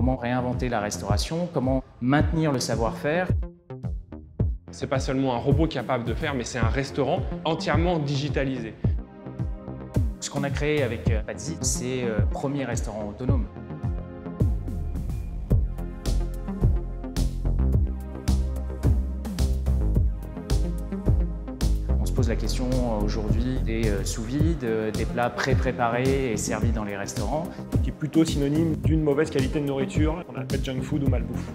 comment réinventer la restauration, comment maintenir le savoir-faire. C'est pas seulement un robot capable de faire, mais c'est un restaurant entièrement digitalisé. Ce qu'on a créé avec Pazzi, c'est le premier restaurant autonome. On se pose la question aujourd'hui des sous-vide, des plats pré-préparés et servis dans les restaurants. Qui est plutôt synonyme d'une mauvaise qualité de nourriture, qu'on appelle junk food ou malbouffe.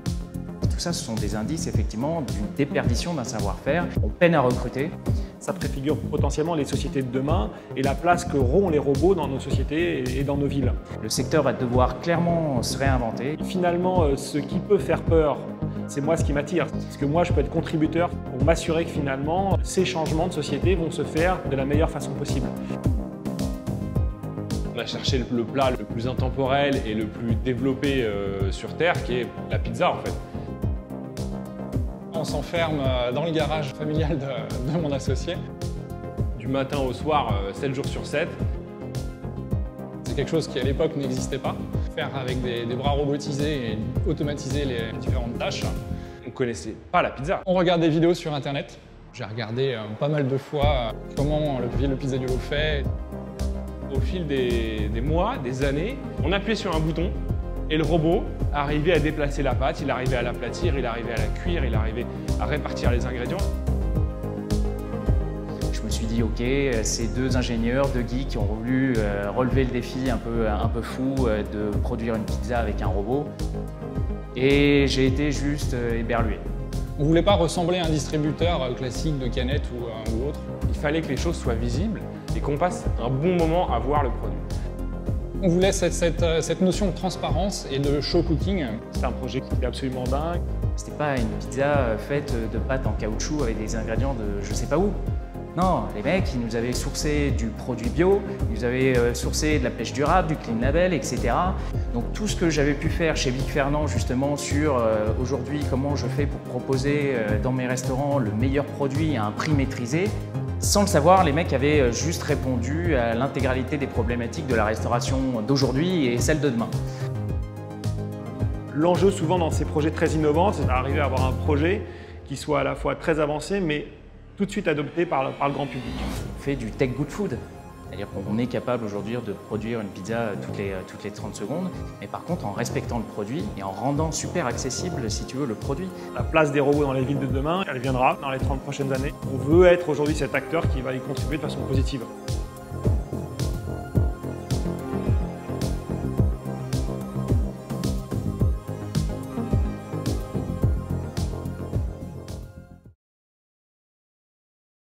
Tout ça, ce sont des indices effectivement d'une déperdition d'un savoir-faire. On peine à recruter. Ça préfigure potentiellement les sociétés de demain et la place qu'auront les robots dans nos sociétés et dans nos villes. Le secteur va devoir clairement se réinventer. Finalement, ce qui peut faire peur, c'est moi ce qui m'attire. Parce que moi, je peux être contributeur pour m'assurer que finalement, ces changements de société vont se faire de la meilleure façon possible. On a cherché le plat le plus intemporel et le plus développé sur Terre, qui est la pizza en fait. On s'enferme dans le garage familial de mon associé. Du matin au soir, 7 jours sur 7. C'est quelque chose qui à l'époque n'existait pas. Faire avec des bras robotisés et automatiser les différentes tâches. On ne connaissait pas la pizza. On regarde des vidéos sur internet. J'ai regardé pas mal de fois comment le Pizzaiolo fait. Au fil des mois, des années, on appuyait sur un bouton et le robot arrivait à déplacer la pâte, il arrivait à l'aplatir, il arrivait à la cuire, il arrivait à répartir les ingrédients. Je me suis dit, ok, ces deux ingénieurs, deux geeks qui ont voulu relever le défi un peu fou de produire une pizza avec un robot. Et j'ai été juste éberlué. On ne voulait pas ressembler à un distributeur classique de canettes ou autre. Il fallait que les choses soient visibles et qu'on passe un bon moment à voir le produit. On voulait cette notion de transparence et de show cooking. C'est un projet qui est absolument dingue. C'était pas une pizza faite de pâtes en caoutchouc avec des ingrédients de je sais pas où. Non, les mecs, ils nous avaient sourcé du produit bio, ils nous avaient sourcé de la pêche durable, du clean label, etc. Donc tout ce que j'avais pu faire chez Vic Fernand justement sur aujourd'hui comment je fais pour proposer dans mes restaurants le meilleur produit à un prix maîtrisé, sans le savoir, les mecs avaient juste répondu à l'intégralité des problématiques de la restauration d'aujourd'hui et celle de demain. L'enjeu souvent dans ces projets très innovants, c'est d'arriver à avoir un projet qui soit à la fois très avancé, mais tout de suite adopté par le grand public. On fait du tech good food. C'est-à-dire qu'on est capable aujourd'hui de produire une pizza toutes les 30 secondes, mais par contre en respectant le produit et en rendant super accessible, si tu veux, le produit. La place des robots dans les villes de demain, elle viendra dans les 30 prochaines années. On veut être aujourd'hui cet acteur qui va y contribuer de façon positive.